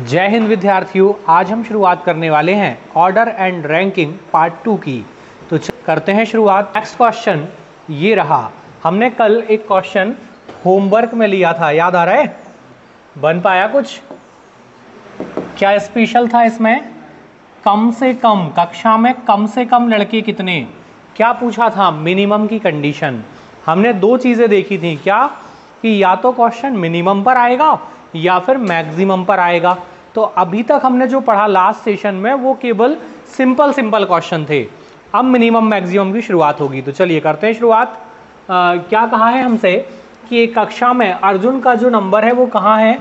जय हिंद विद्यार्थियों, आज हम शुरुआत करने वाले हैं ऑर्डर एंड रैंकिंग पार्ट 2 की। तो करते हैं शुरुआत। नेक्स्ट क्वेश्चन ये रहा। हमने कल एक क्वेश्चन होमवर्क में लिया था, याद आ रहा है? बन पाया कुछ? क्या स्पेशल था इसमें? कम से कम, कक्षा में कम से कम लड़के कितने, क्या पूछा था? मिनिमम की कंडीशन। हमने दो चीज़ें देखी थी, क्या कि या तो क्वेश्चन मिनिमम पर आएगा या फिर मैक्सिमम पर आएगा। तो अभी तक हमने जो पढ़ा लास्ट सेशन में वो केवल सिंपल क्वेश्चन थे। अब मिनिमम मैक्सिमम की शुरुआत होगी। तो चलिए करते हैं शुरुआत। क्या कहा है हमसे कि एक कक्षा में अर्जुन का जो नंबर है वो कहाँ है?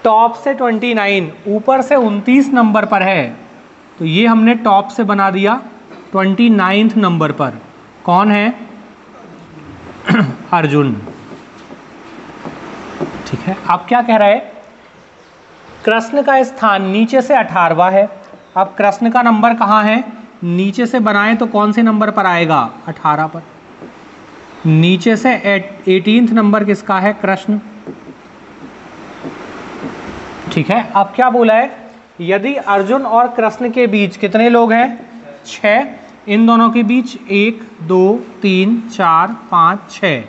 टॉप से 29, ऊपर से 29 नंबर पर है। तो ये हमने टॉप से बना दिया 29 नंबर पर। कौन है? अर्जुन। ठीक है। अब क्या कह रहा है? कृष्ण का स्थान नीचे से 18वां है। अब कृष्ण का नंबर कहाँ है? नीचे से बनाएं तो कौन से नंबर पर आएगा? 18 पर। नीचे से 18th नंबर किसका है? कृष्ण। ठीक है। अब क्या बोला है? यदि अर्जुन और कृष्ण के बीच कितने लोग हैं? 6। इन दोनों के बीच 1 2 3 4 5 6,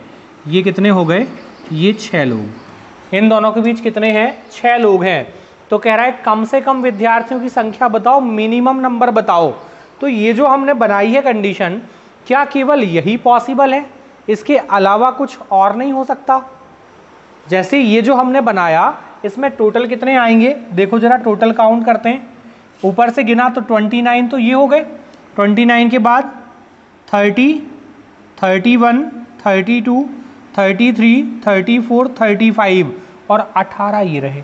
ये कितने हो गए? ये 6 लोग। इन दोनों के बीच कितने हैं? 6 लोग हैं। तो कह रहा है कम से कम विद्यार्थियों की संख्या बताओ, मिनिमम नंबर बताओ। तो ये जो हमने बनाई है कंडीशन, क्या केवल यही पॉसिबल है? इसके अलावा कुछ और नहीं हो सकता? जैसे ये जो हमने बनाया इसमें टोटल कितने आएंगे? देखो जरा, टोटल काउंट करते हैं। ऊपर से गिना तो 29, तो ये हो गए। 29 के बाद 30, 31, 32, 33, 34, 35 और 18 ये रहे।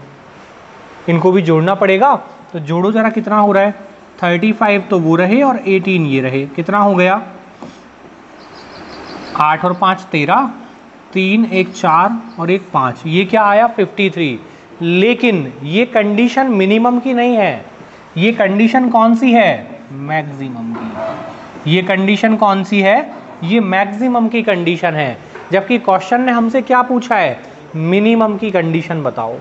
इनको भी जोड़ना पड़ेगा, तो जोड़ो जरा, कितना हो रहा है? 35 तो वो रहे और 18 ये रहे। कितना हो गया? 8 और 5 13, 3 1 4 और 1 5, ये क्या आया? 53। लेकिन ये कंडीशन मिनिमम की नहीं है। ये कंडीशन कौन सी है? मैक्सिमम की। ये कंडीशन कौन सी है? ये मैक्सिमम की कंडीशन है। जबकि क्वेश्चन ने हमसे क्या पूछा है? मिनिमम की कंडीशन बताओ।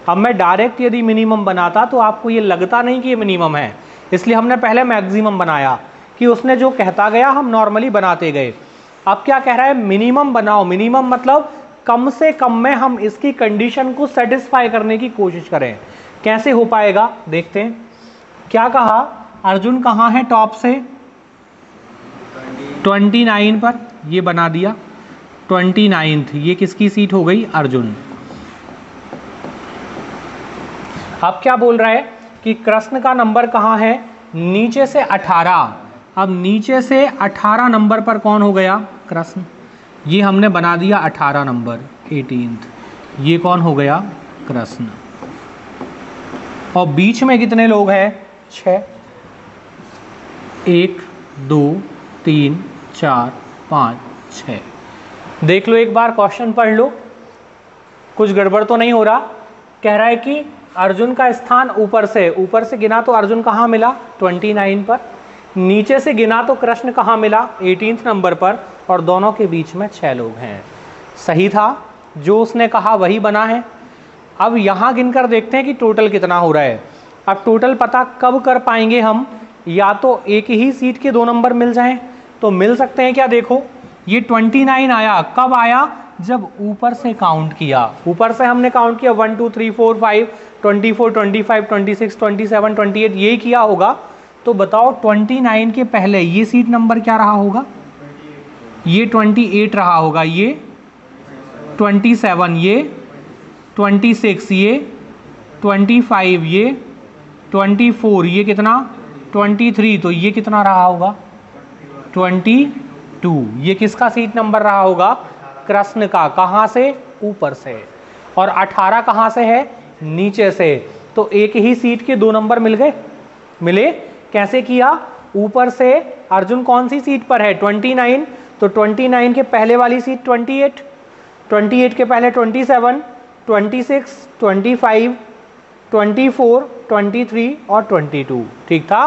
अब मैं डायरेक्ट यदि मिनिमम बनाता तो आपको ये लगता नहीं कि ये मिनिमम है, इसलिए हमने पहले मैक्सिमम बनाया कि उसने जो कहता गया हम नॉर्मली बनाते गए। अब क्या कह रहा है? मिनिमम बनाओ। मिनिमम मतलब कम से कम में हम इसकी कंडीशन को सेटिस्फाई करने की कोशिश करें। कैसे हो पाएगा देखते हैं। क्या कहा? अर्जुन कहाँ है टॉप से? 29 पर। ये बना दिया 29th, ये किसकी सीट हो गई? अर्जुन। अब क्या बोल रहा है कि कृष्ण का नंबर कहाँ है? नीचे से 18। अब नीचे से 18 नंबर पर कौन हो गया? कृष्ण। ये हमने बना दिया 18 नंबर, 18th। ये कौन हो गया? कृष्ण। और बीच में कितने लोग हैं? 6। 1 2 3 4 5 6। देख लो एक बार, क्वेश्चन पढ़ लो, कुछ गड़बड़ तो नहीं हो रहा। कह रहा है कि अर्जुन का स्थान ऊपर से गिना तो अर्जुन कहाँ मिला? 29 पर। नीचे से गिना तो कृष्ण कहाँ मिला? 18th नंबर पर। और दोनों के बीच में 6 लोग हैं। सही था, जो उसने कहा वही बना है। अब यहाँ गिनकर देखते हैं कि टोटल कितना हो रहा है। अब टोटल पता कब कर पाएंगे हम? या तो एक ही सीट के 2 नंबर मिल जाएं तो मिल सकते हैं क्या? देखो ये 29 आया, कब आया? जब ऊपर से काउंट किया। ऊपर से हमने काउंट किया 1 2 3 4 5, 24 25 26 27 28, यही किया होगा। तो बताओ 29 के पहले ये सीट नंबर क्या रहा होगा? ये 28 रहा होगा, ये 27, ये 26, ये 25, ये 24, ये कितना? 23, तो ये कितना रहा होगा? 22। ये किसका सीट नंबर रहा होगा? कृष्ण का। कहाँ से? ऊपर से। और 18 कहाँ से है? नीचे से। तो एक ही सीट के 2 नंबर मिल गए। मिले कैसे किया? ऊपर से अर्जुन कौन सी सीट पर है? 29। तो 29 के पहले वाली सीट 28, 28 के पहले 27, 26, 25, 24, 23 और 22। ठीक था,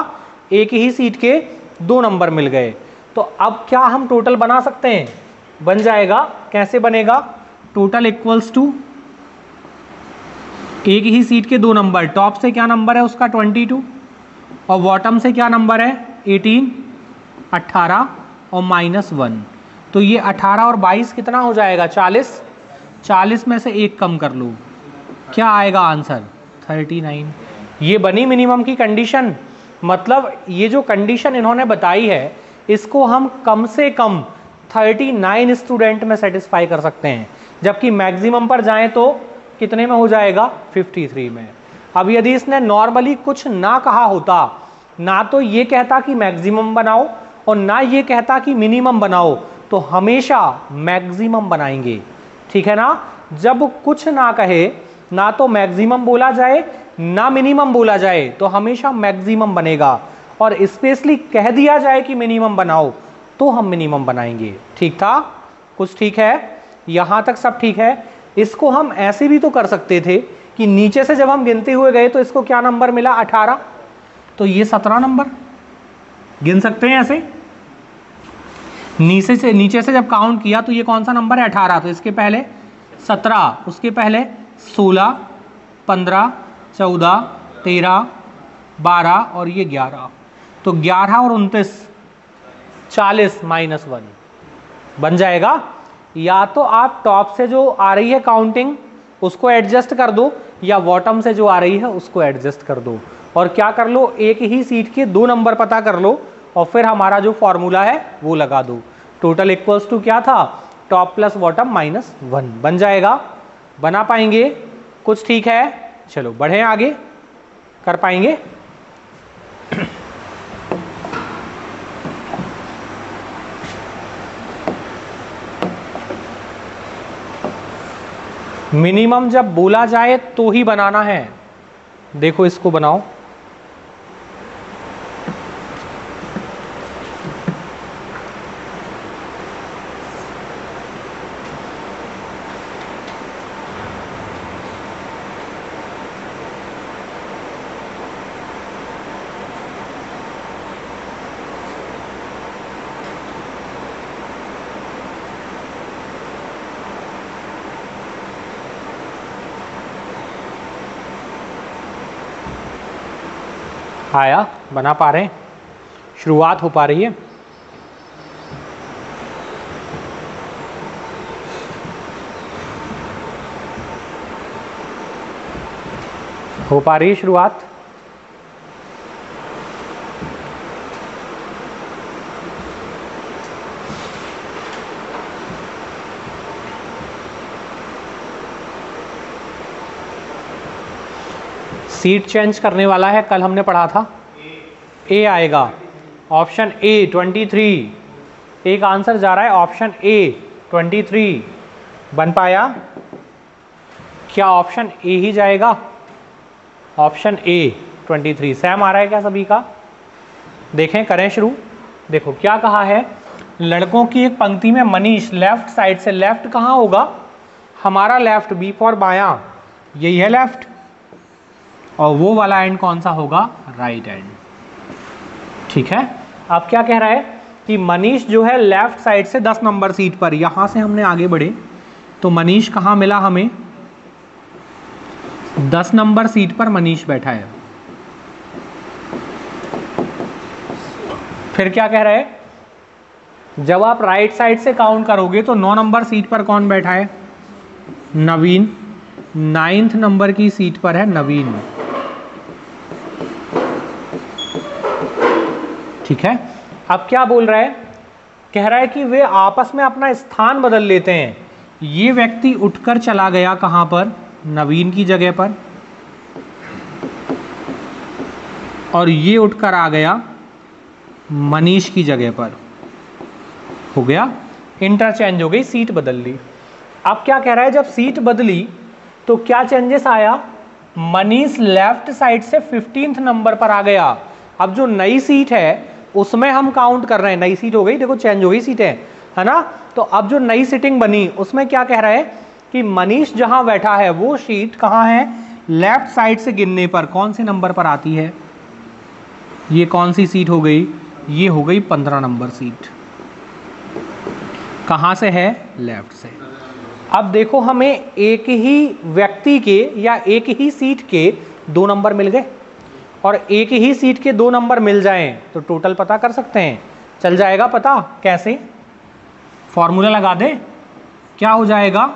एक ही सीट के 2 नंबर मिल गए। तो अब क्या हम टोटल बना सकते हैं? बन जाएगा। कैसे बनेगा? टोटल इक्वल्स टू एक ही सीट के दो नंबर, टॉप से क्या नंबर है उसका 22 और बॉटम से क्या नंबर है 18, 18 और -1, तो ये 18 और 22 कितना हो जाएगा 40, 40 में से एक कम कर लो, क्या आएगा आंसर 39। ये बनी मिनिमम की कंडीशन। मतलब ये जो कंडीशन इन्होंने बताई है इसको हम कम से कम 39 स्टूडेंट में सेटिस्फाई कर सकते हैं, जबकि मैक्सिमम पर जाएं तो कितने में हो जाएगा 53 में। अब यदि इसने नॉर्मली कुछ ना कहा होता, ना तो ये कहता कि मैक्सिमम बनाओ और ना ये कहता कि मिनिमम बनाओ, तो हमेशा मैक्सिमम बनाएंगे, ठीक है ना। जब कुछ ना कहे, ना तो मैक्सिमम बोला जाए ना मिनिमम बोला जाए, तो हमेशा मैक्सिमम बनेगा, और स्पेशली कह दिया जाए कि मिनिमम बनाओ तो हम मिनिमम बनाएंगे। ठीक था, कुछ ठीक है, यहां तक सब ठीक है। इसको हम ऐसे भी तो कर सकते थे कि नीचे से जब हम गिनते हुए गए तो इसको क्या नंबर मिला 18, तो ये 17 नंबर गिन सकते हैं ऐसे। नीचे से जब काउंट किया तो ये कौन सा नंबर है 18, तो इसके पहले 17, उसके पहले 16, 15, 14, 13, 12 और ये 11, तो 11 और 29 40 -1 बन जाएगा। या तो आप टॉप से जो आ रही है काउंटिंग उसको एडजस्ट कर दो, या बॉटम से जो आ रही है उसको एडजस्ट कर दो, और क्या कर लो एक ही सीट के दो नंबर पता कर लो और फिर हमारा जो फॉर्मूला है वो लगा दो। टोटल इक्वल्स टू क्या था, टॉप प्लस बॉटम -1 बन जाएगा। बना पाएंगे, कुछ ठीक है। चलो बढ़े आगे, कर पाएंगे। मिनिमम जब बोला जाए तो ही बनाना है। देखो इसको बनाओ, आया, बना पा रहे हैं, शुरुआत हो पा रही है। हो पा रही है शुरुआत। सीट चेंज करने वाला है, कल हमने पढ़ा था ए आएगा, ऑप्शन ए 23। एक आंसर जा रहा है ऑप्शन ए 23। बन पाया क्या, ऑप्शन ए ही जाएगा, ऑप्शन ए 23। सैम आ रहा है क्या सभी का, देखें करें शुरू। देखो क्या कहा है, लड़कों की एक पंक्ति में मनीष लेफ्ट साइड से, लेफ्ट कहाँ होगा हमारा, लेफ्ट बी फॉर बायां, यही है लेफ्ट, और वो वाला एंड कौन सा होगा, राइट एंड। ठीक है, अब क्या कह रहा है कि मनीष जो है लेफ्ट साइड से 10 नंबर सीट पर, यहां से हमने आगे बढ़े तो मनीष कहां मिला हमें, 10 नंबर सीट पर मनीष बैठा है। फिर क्या कह रहा है, जब आप राइट साइड से काउंट करोगे तो 9 नंबर सीट पर कौन बैठा है, नवीन। 9th नंबर की सीट पर है नवीन। ठीक है, अब क्या बोल रहा है, कह रहा है कि वे आपस में अपना स्थान बदल लेते हैं। ये व्यक्ति उठकर चला गया कहां पर, नवीन की जगह पर, और ये उठकर आ गया मनीष की जगह पर। हो गया, इंटरचेंज हो गई, सीट बदल ली। अब क्या कह रहा है, जब सीट बदली तो क्या चेंजेस आया, मनीष लेफ्ट साइड से 15th नंबर पर आ गया। अब जो नई सीट है उसमें हम काउंट कर रहे हैं, नई सीट हो गई, देखो चेंज हो गई सीटें, है ना। तो अब जो नई सीटिंग बनी उसमें क्या कह रहा है कि मनीष जहां बैठा है वो सीट कहां है, लेफ्ट साइड से गिनने पर कौन से नंबर पर आती है, ये कौन सी सीट हो गई, ये हो गई 15 नंबर सीट। कहां से है, लेफ्ट से। अब देखो हमें एक ही व्यक्ति के या एक ही सीट के 2 नंबर मिल गए, और एक ही सीट के 2 नंबर मिल जाएं तो टोटल पता कर सकते हैं, चल जाएगा पता। कैसे? फॉर्मूला लगा दे। क्या हो जाएगा?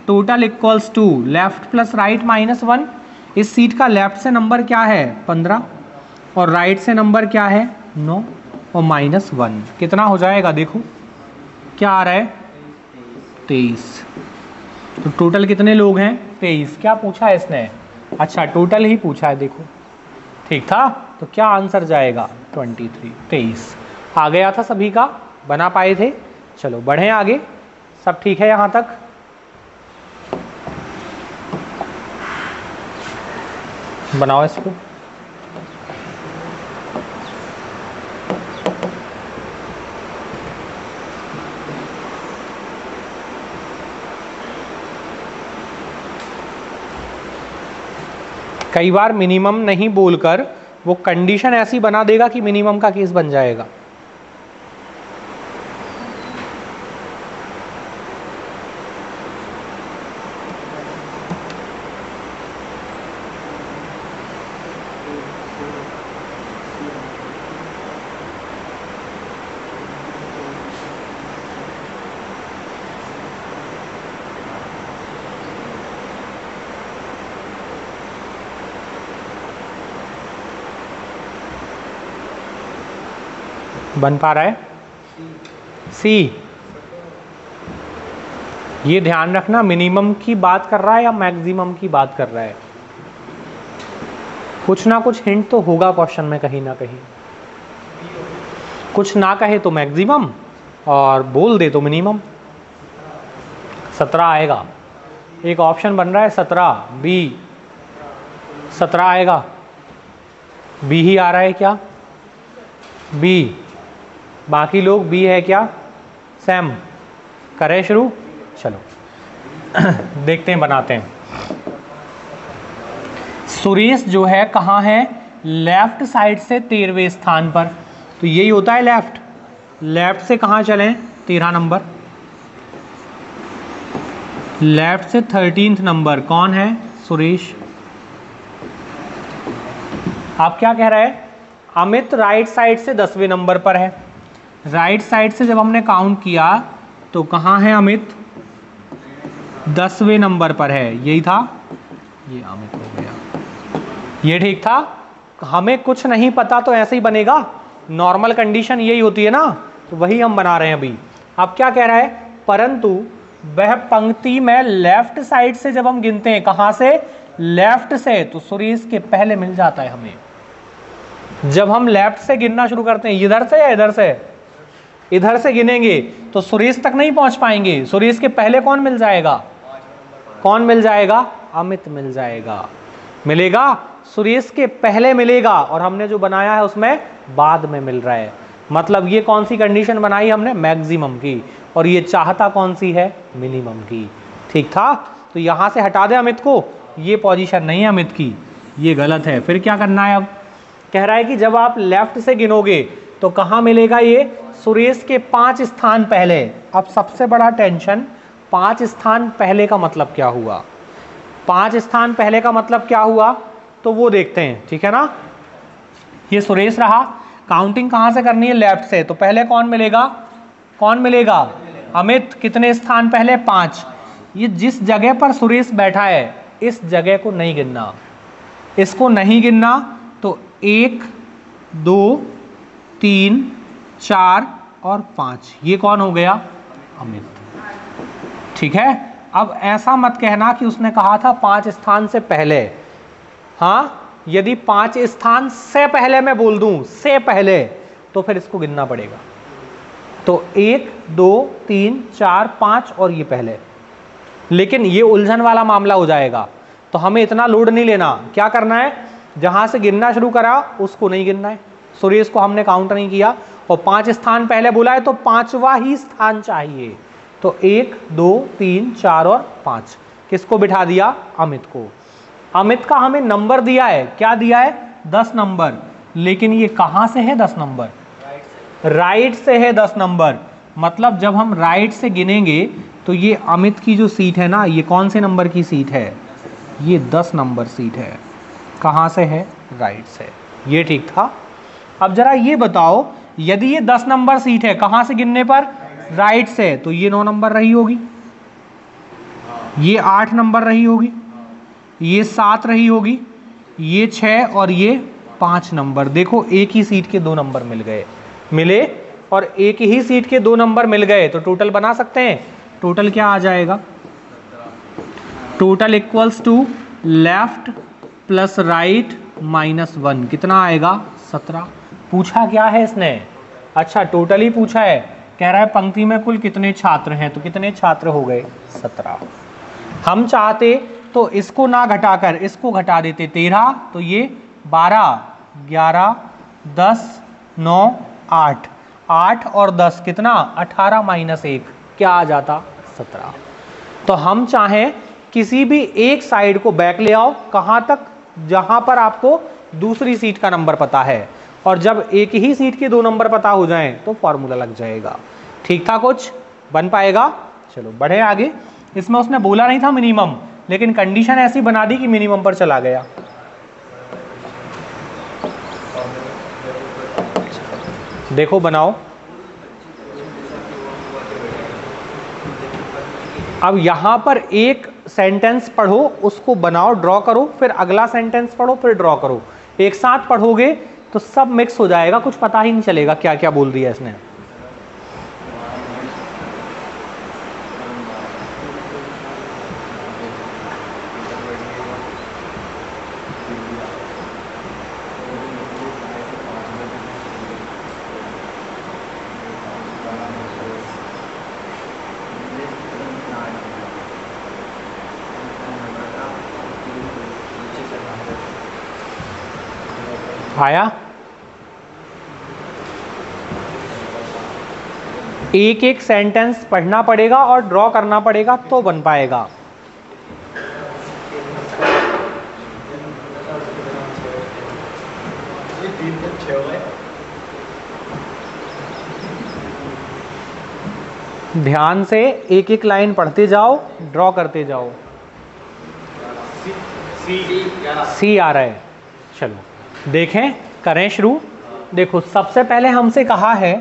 Total equals to left plus right minus 1। इस सीट का लेफ्ट से नंबर क्या है 15 और राइट से नंबर क्या है 9 और माइनस 1 कितना हो जाएगा? देखो क्या आ रहा है 23। तो टोटल कितने लोग हैं 23। क्या पूछा है इसने? अच्छा टोटल ही पूछा है। देखो ठीक था, तो क्या आंसर जाएगा 23। आ गया था सभी का, बना पाए थे। चलो बढ़े आगे, सब ठीक है यहाँ तक? बनाओ इसको। कई बार मिनिमम नहीं बोलकर वो कंडीशन ऐसी बना देगा कि मिनिमम का केस बन जाएगा। बन पा रहा है? सी। ये ध्यान रखना मिनिमम की बात कर रहा है या मैक्सिमम की बात कर रहा है। कुछ ना कुछ हिंट तो होगा क्वेश्चन में कहीं ना कहीं। कुछ ना कहे तो मैक्सिमम और बोल दे तो मिनिमम। 17 आएगा। एक ऑप्शन बन रहा है 17 बी। 17 आएगा। बी ही आ रहा है क्या? बी। बाकी लोग बी है क्या? सैम करें शुरू। चलो देखते हैं, बनाते हैं। सुरेश जो है कहाँ है? लेफ्ट साइड से 13वें स्थान पर। तो यही होता है लेफ्ट। लेफ्ट से कहाँ चलें? 13 नंबर। लेफ्ट से 13th नंबर कौन है? सुरेश। आप क्या कह रहे हैं? अमित राइट साइड से 10वें नंबर पर है। राइट साइड से जब हमने काउंट किया तो कहाँ है अमित? 10वें नंबर पर है। यही था, ये अमित हो गया। ये ठीक था। हमें कुछ नहीं पता तो ऐसे ही बनेगा। नॉर्मल कंडीशन यही होती है ना, तो वही हम बना रहे हैं अभी। अब क्या कह रहा है? परंतु वह पंक्ति में लेफ्ट साइड से जब हम गिनते हैं, कहाँ से? लेफ्ट से, तो सुरेश के पहले मिल जाता है हमें। जब हम लेफ्ट से गिनना शुरू करते हैं, इधर से या इधर से? इधर से गिनेंगे तो सुरेश तक नहीं पहुंच पाएंगे। सुरेश के पहले कौन मिल जाएगा? कौन मिल जाएगा? अमित मिल जाएगा। मिलेगा, सुरेश के पहले मिलेगा, और हमने जो बनाया है उसमें बाद में मिल रहा है। मतलब ये कौन सी कंडीशन बनाई हमने? मैक्सिमम की। और ये चाहता कौन सी है? मिनिमम की। ठीक था। तो यहां से हटा दे अमित को। ये पोजीशन नहीं है अमित की, ये गलत है। फिर क्या करना है? अब कह रहा है कि जब आप लेफ्ट से गिनोगे तो कहाँ मिलेगा? ये सुरेश के 5 स्थान पहले। अब सबसे बड़ा टेंशन, 5 स्थान पहले का मतलब क्या हुआ? 5 स्थान पहले का मतलब क्या हुआ तो वो देखते हैं, ठीक है ना। ये सुरेश रहा। काउंटिंग कहाँ से करनी है? लेफ्ट से। तो पहले कौन मिलेगा? कौन मिलेगा? अमित। कितने स्थान पहले? 5। ये जिस जगह पर सुरेश बैठा है इस जगह को नहीं गिनना, इसको नहीं गिनना। तो 1 2 3 4 और 5, ये कौन हो गया? अमित। ठीक है। अब ऐसा मत कहना कि उसने कहा था 5 स्थान से पहले। हाँ, यदि 5 स्थान से पहले मैं बोल दूं, से पहले, तो फिर इसको गिनना पड़ेगा। तो 1 2 3 4 5 और ये पहले। लेकिन ये उलझन वाला मामला हो जाएगा, तो हमें इतना लोड नहीं लेना। क्या करना है? जहां से गिनना शुरू करा उसको नहीं गिनना है। सुरेश को हमने काउंट नहीं किया, और 5 स्थान पहले बोला है तो 5वां ही स्थान चाहिए। तो 1 2 3 4 और 5 किसको बिठा दिया? अमित को। अमित का हमें नंबर दिया है, क्या दिया है? 10 नंबर। लेकिन ये कहां से है 10 नंबर? राइट से है 10 नंबर। मतलब जब हम राइट से गिनेंगे तो ये अमित की जो सीट है ना, ये कौन से नंबर की सीट है? ये 10 नंबर सीट है। कहाँ से है? राइट से। ये ठीक था। अब जरा ये बताओ, यदि ये 10 नंबर सीट है, कहाँ से गिनने पर? राइट से, तो ये 9 नंबर रही होगी, ये 8 नंबर रही होगी, ये 7 रही होगी, ये 6 और ये 5 नंबर। देखो एक ही सीट के 2 नंबर मिले और एक ही सीट के 2 नंबर मिल गए तो टोटल बना सकते हैं। टोटल क्या आ जाएगा? Total equals to left plus right -1 कितना आएगा? 17। पूछा क्या है इसने? अच्छा टोटल ही पूछा है। कह रहा है पंक्ति में कुल कितने छात्र हैं, तो कितने छात्र हो गए? 17। हम चाहते तो इसको ना घटाकर इसको घटा देते, 13, तो ये 12, 11, 10, 9, 8, 8 और 10 कितना? 18 - 1 क्या आ जाता? 17। तो हम चाहें किसी भी एक साइड को बैक ले आओ, कहाँ तक? जहां पर आपको दूसरी सीट का नंबर पता है, और जब एक ही सीट के 2 नंबर पता हो जाएं तो फॉर्मूला लग जाएगा। ठीक था? कुछ बन पाएगा? चलो बढ़े आगे। इसमें उसने बोला नहीं था मिनिमम, लेकिन कंडीशन ऐसी बना दी कि मिनिमम पर चला गया। देखो बनाओ। अब यहां पर एक सेंटेंस पढ़ो, उसको बनाओ, ड्रॉ करो, फिर अगला सेंटेंस पढ़ो, फिर ड्रॉ करो। एक साथ पढ़ोगे तो सब मिक्स हो जाएगा, कुछ पता ही नहीं चलेगा क्या क्या बोल दिया इसने। आया? एक एक सेंटेंस पढ़ना पड़ेगा और ड्रॉ करना पड़ेगा तो बन पाएगा। ध्यान से एक एक लाइन पढ़ते जाओ, ड्रॉ करते जाओ। सी आ रहा है। चलो देखें, करें शुरू। देखो सबसे पहले हमसे कहा है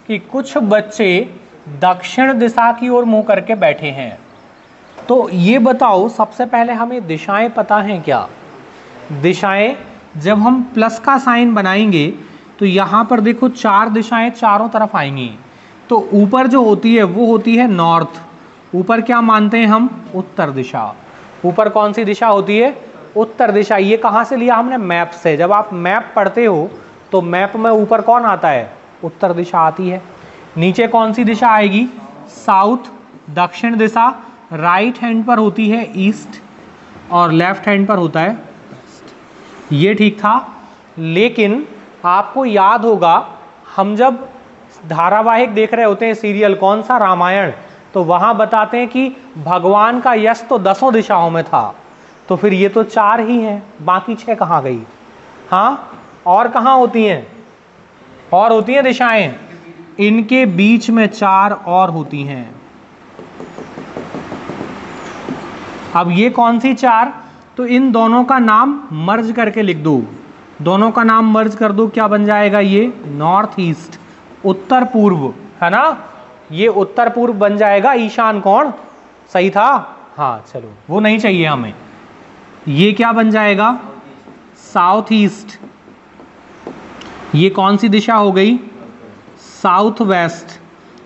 कि कुछ बच्चे दक्षिण दिशा की ओर मुंह करके बैठे हैं। तो ये बताओ सबसे पहले हमें दिशाएं पता हैं क्या? दिशाएं जब हम प्लस का साइन बनाएंगे तो यहाँ पर देखो 4 दिशाएं चारों तरफ आएंगी। तो ऊपर जो होती है वो होती है नॉर्थ। ऊपर क्या मानते हैं हम? उत्तर दिशा। ऊपर कौन सी दिशा होती है? उत्तर दिशा। ये कहाँ से लिया हमने? मैप से। जब आप मैप पढ़ते हो तो मैप में ऊपर कौन आता है? उत्तर दिशा आती है। नीचे कौन सी दिशा आएगी? साउथ, दक्षिण दिशा। राइट हैंड पर होती है ईस्ट और लेफ्ट हैंड पर होता है वेस्ट। ये ठीक था। लेकिन आपको याद होगा हम जब धारावाहिक देख रहे होते हैं, सीरियल कौन सा? रामायण। तो वहां बताते हैं कि भगवान का यश तो 10 दिशाओं में था। तो फिर ये तो 4 ही हैं, बाकी 6 कहाँ गई? हाँ, और कहाँ होती हैं? और होती हैं दिशाएं, इनके बीच में 4 और होती हैं। अब ये कौन सी 4? तो इन दोनों का नाम मर्ज करके लिख दो। दोनों का नाम मर्ज कर दो, क्या बन जाएगा? ये नॉर्थ ईस्ट, उत्तर पूर्व, है ना? ये उत्तर पूर्व बन जाएगा। ईशान कौन? सही था? हाँ चलो, वो नहीं चाहिए हमें। ये क्या बन जाएगा? South east. ये कौन सी दिशा हो गई? South west.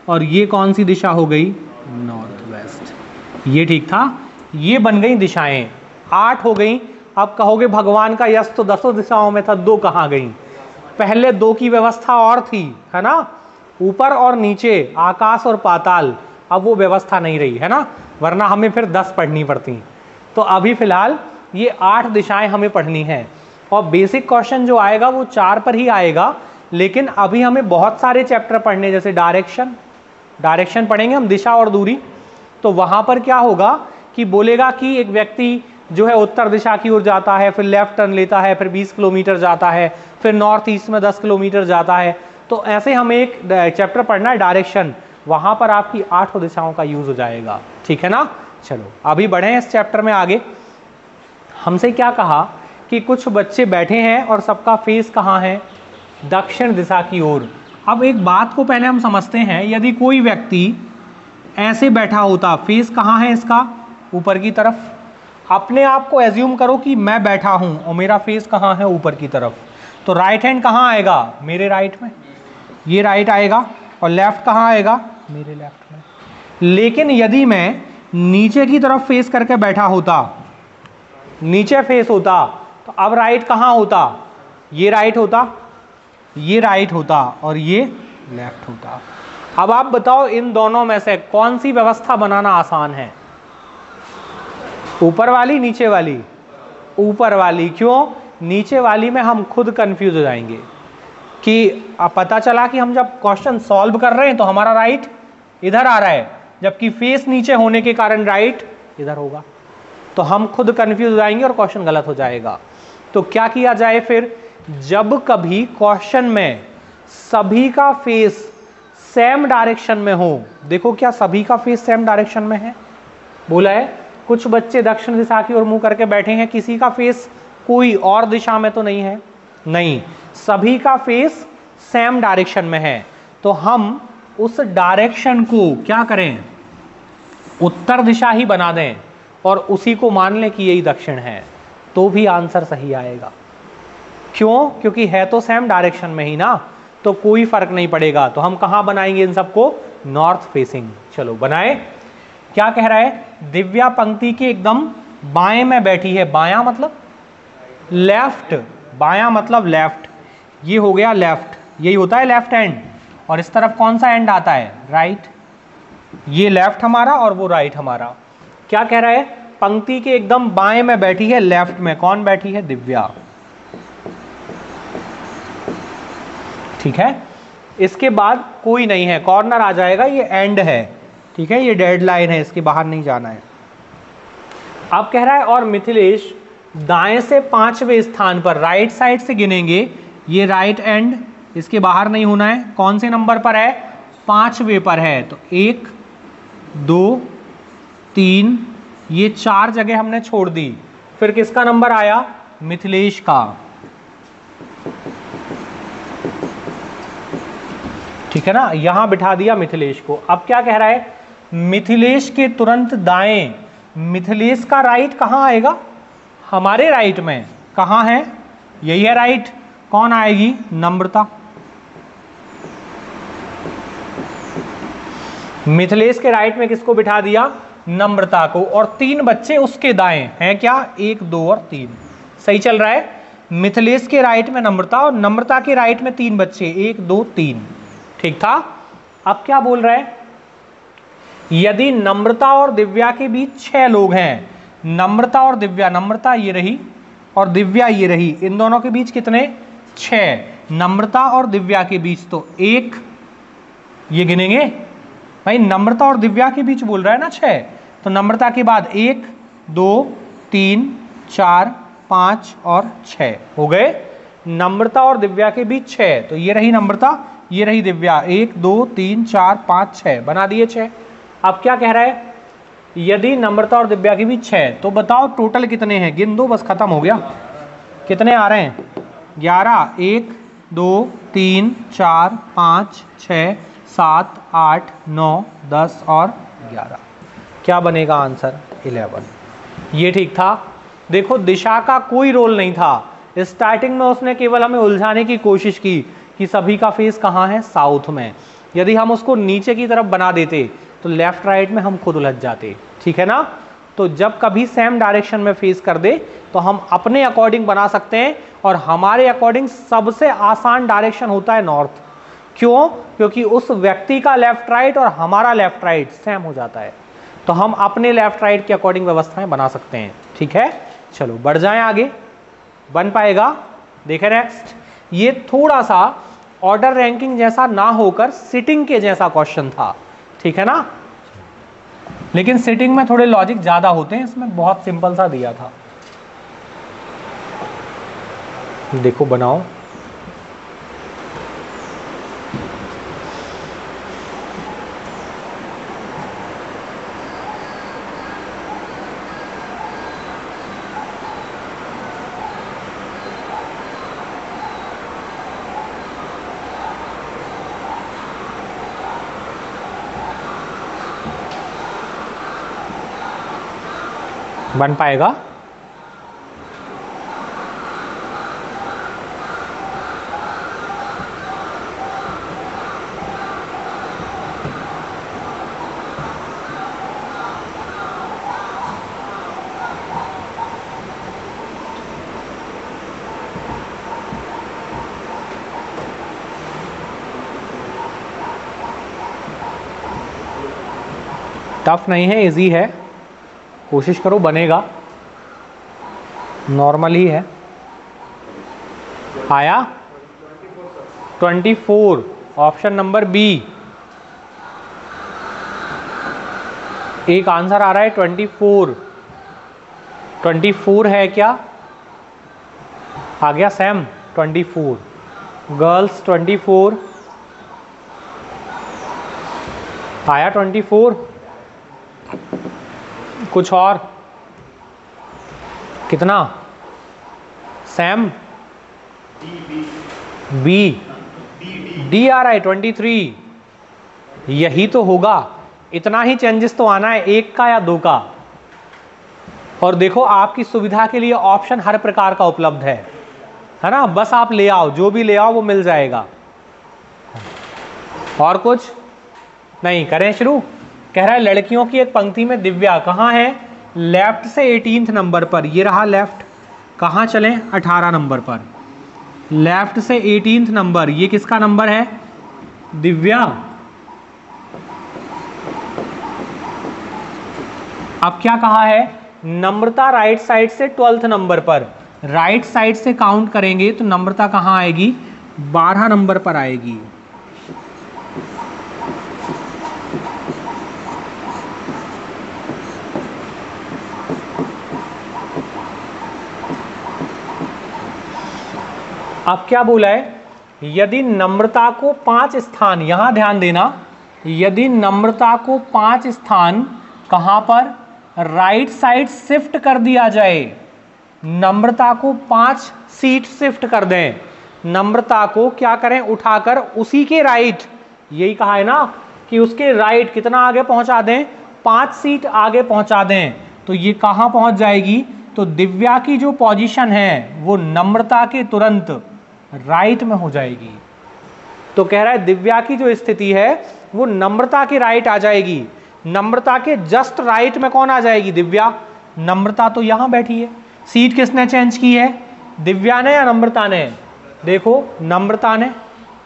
और ये कौन सी दिशा हो गई? North west. ये ठीक था। ये बन गई दिशाएं, 8 हो गई। अब कहोगे भगवान का यश तो 10 दिशाओं में था, 2 कहाँ गई? पहले 2 की व्यवस्था और थी, है ना? ऊपर और नीचे, आकाश और पाताल। अब वो व्यवस्था नहीं रही, है ना? वरना हमें फिर 10 पढ़नी पड़ती। तो अभी फिलहाल ये 8 दिशाएं हमें पढ़नी है। और बेसिक क्वेश्चन जो आएगा वो 4 पर ही आएगा। लेकिन अभी हमें बहुत सारे चैप्टर पढ़ने, जैसे डायरेक्शन पढ़ेंगे हम, दिशा और दूरी। तो वहां पर क्या होगा कि बोलेगा कि एक व्यक्ति जो है उत्तर दिशा की ओर जाता है, फिर लेफ्ट टर्न लेता है, फिर 20 किलोमीटर जाता है, फिर नॉर्थ ईस्ट में 10 किलोमीटर जाता है। तो ऐसे हमें एक चैप्टर पढ़ना है डायरेक्शन। वहां पर आपकी 8 दिशाओं का यूज हो जाएगा। ठीक है ना। चलो अभी बढ़े हैं इस चैप्टर में आगे। हमसे क्या कहा कि कुछ बच्चे बैठे हैं और सबका फेस कहाँ है, दक्षिण दिशा की ओर। अब एक बात को पहले हम समझते हैं, यदि कोई व्यक्ति ऐसे बैठा होता, फेस कहाँ है इसका, ऊपर की तरफ। अपने आप को एज्यूम करो कि मैं बैठा हूं और मेरा फेस कहाँ है, ऊपर की तरफ। तो राइट हैंड कहाँ आएगा, मेरे राइट में, ये राइट आएगा। और लेफ्ट कहाँ आएगा, मेरे लेफ्ट में। लेकिन यदि मैं नीचे की तरफ फेस करके बैठा होता, नीचे फेस होता, तो अब राइट कहाँ होता, ये राइट होता, ये राइट होता और ये लेफ्ट होता। अब आप बताओ इन दोनों में से कौन सी व्यवस्था बनाना आसान है, ऊपर वाली नीचे वाली? ऊपर वाली। क्यों? नीचे वाली में हम खुद कंफ्यूज हो जाएंगे कि पता चला कि हम जब क्वेश्चन सॉल्व कर रहे हैं तो हमारा राइट इधर आ रहा है, जबकि फेस नीचे होने के कारण राइट इधर होगा, तो हम खुद कंफ्यूज हो जाएंगे और क्वेश्चन गलत हो जाएगा। तो क्या किया जाए फिर, जब कभी क्वेश्चन में सभी का फेस सेम डायरेक्शन में हो, देखो क्या सभी का फेस सेम डायरेक्शन में है, बोला है कुछ बच्चे दक्षिण दिशा की ओर मुंह करके बैठे हैं, किसी का फेस कोई और दिशा में तो नहीं है, नहीं, सभी का फेस सेम डायरेक्शन में है। तो हम उस डायरेक्शन को क्या करें, उत्तर दिशा ही बना दें और उसी को मान लें कि यही दक्षिण है, तो भी आंसर सही आएगा। क्यों? क्योंकि है तो सेम डायरेक्शन में ही ना, तो कोई फर्क नहीं पड़ेगा। तो हम कहां बनाएंगे इन सबको, नॉर्थ फेसिंग। चलो बनाए। क्या कह रहा है, दिव्या पंक्ति के एकदम बाएं में बैठी है, बायां मतलब लेफ्ट, बायां मतलब लेफ्ट, ये हो गया लेफ्ट, यही होता है लेफ्ट हैंड। और इस तरफ कौन सा हैंड आता है, राइट, ये लेफ्ट हमारा और वो राइट हमारा। क्या कह रहा है, पंक्ति के एकदम बाएं में बैठी है, लेफ्ट में कौन बैठी है, दिव्या। ठीक है, इसके बाद कोई नहीं है, कॉर्नर आ जाएगा, ये एंड है। ठीक है, ये डेड लाइन है, इसके बाहर नहीं जाना है। अब कह रहा है और मिथिलेश दाएं से 5वें स्थान पर, राइट साइड से गिनेंगे, ये राइट एंड, इसके बाहर नहीं होना है, कौन से नंबर पर है, 5वें पर है। तो 1 2 3, ये 4 जगह हमने छोड़ दी, फिर किसका नंबर आया, मिथिलेश का। ठीक है ना, यहां बिठा दिया मिथिलेश को। अब क्या कह रहा है, मिथिलेश के तुरंत दाएं, मिथिलेश का राइट कहां आएगा, हमारे राइट में, कहां है, यही है राइट, कौन आएगी, नम्रता। मिथिलेश के राइट में किसको बिठा दिया, नम्रता को। और 3 बच्चे उसके दाएं हैं, क्या, 1 2 और 3, सही चल रहा है। मिथिलेश के राइट में नम्रता और नम्रता के राइट में 3 बच्चे, 1 2 3, ठीक था। अब क्या बोल रहा है, यदि नम्रता और दिव्या के बीच 6 लोग हैं, नम्रता और दिव्या, नम्रता ये रही और दिव्या ये रही, इन दोनों के बीच कितने, 6, नम्रता और दिव्या के बीच तो 1, ये गिनेंगे भाई, नम्रता और दिव्या के बीच बोल रहा है ना 6, तो नम्रता के बाद 1 2 3 4 5 और 6 हो गए, नम्रता और दिव्या के बीच 6, तो ये रही नम्रता, ये रही दिव्या, 1 2 3 4 5 6 बना दिए 6। अब क्या कह रहा है, यदि नम्रता और दिव्या के बीच 6, तो बताओ टोटल कितने हैं, गिन दो बस, खत्म हो गया। कितने आ रहे हैं, 11, 1 2 3 4 5 6 7 8 9 10 और 11, क्या बनेगा आंसर, 11। ये ठीक था। देखो दिशा का कोई रोल नहीं था, स्टार्टिंग में उसने केवल हमें उलझाने की कोशिश की कि सभी का फेस कहाँ है, साउथ में। यदि हम उसको नीचे की तरफ बना देते तो लेफ्ट राइट में हम खुद उलझ जाते, ठीक है ना। तो जब कभी सेम डायरेक्शन में फेस कर दे तो हम अपने अकॉर्डिंग बना सकते हैं, और हमारे अकॉर्डिंग सबसे आसान डायरेक्शन होता है नॉर्थ। क्यों? क्योंकि उस व्यक्ति का लेफ्ट राइट और हमारा लेफ्ट राइट सेम हो जाता है, तो हम अपने लेफ्ट राइट के अकॉर्डिंग व्यवस्थाएं बना सकते हैं। ठीक है, चलो बढ़ जाएं आगे, बन पाएगा। देखें नेक्स्ट, ये थोड़ा सा ऑर्डर रैंकिंग जैसा ना होकर सिटिंग के जैसा क्वेश्चन था, ठीक है ना, लेकिन सिटिंग में थोड़े लॉजिक ज्यादा होते हैं, इसमें बहुत सिंपल सा दिया था। देखो बनाओ, बन पाएगा? टफ नहीं है, इजी है, कोशिश करो, बनेगा, नॉर्मल ही है। आया 24, ऑप्शन नंबर बी। एक आंसर आ रहा है 24। 24 है क्या? आ गया सैम 24। गर्ल्स 24 आया। 24 कुछ और? कितना? सैम बी, डी आ रहा है 23। यही तो होगा, इतना ही चेंजेस तो आना है, एक का या दो का। और देखो आपकी सुविधा के लिए ऑप्शन हर प्रकार का उपलब्ध है ना, बस आप ले आओ, जो भी ले आओ वो मिल जाएगा। और कुछ नहीं? करें शुरू। कह रहा है लड़कियों की एक पंक्ति में दिव्या कहाँ है? लेफ्ट से 18 नंबर पर, ये रहा लेफ्ट। कहाँ चलें? 18 नंबर पर। लेफ्ट से 18 नंबर, ये किसका नंबर है? दिव्या। अब क्या कहा है? नम्रता राइट साइड से 12th नंबर पर। राइट साइड से काउंट करेंगे तो नम्रता कहाँ आएगी? 12 नंबर पर आएगी। अब क्या बोला है? यदि नम्रता को 5 स्थान, यहां ध्यान देना, यदि नम्रता को 5 स्थान कहां पर? राइट साइड शिफ्ट कर दिया जाए, नम्रता को 5 सीट शिफ्ट कर दें, नम्रता को क्या करें? उठाकर उसी के राइट, यही कहा है ना कि उसके राइट कितना आगे पहुंचा दें? 5 सीट आगे पहुंचा दें, तो ये कहां पहुंच जाएगी? तो दिव्या की जो पोजीशन है वो नम्रता के तुरंत राइट में हो जाएगी। तो कह रहा है दिव्या की जो स्थिति है वो नम्रता के राइट आ जाएगी। नम्रता के जस्ट राइट में कौन आ जाएगी? दिव्या। नम्रता तो यहां बैठी है। सीट किसने चेंज की है? दिव्या ने या नम्रता ने? देखो नम्रता ने।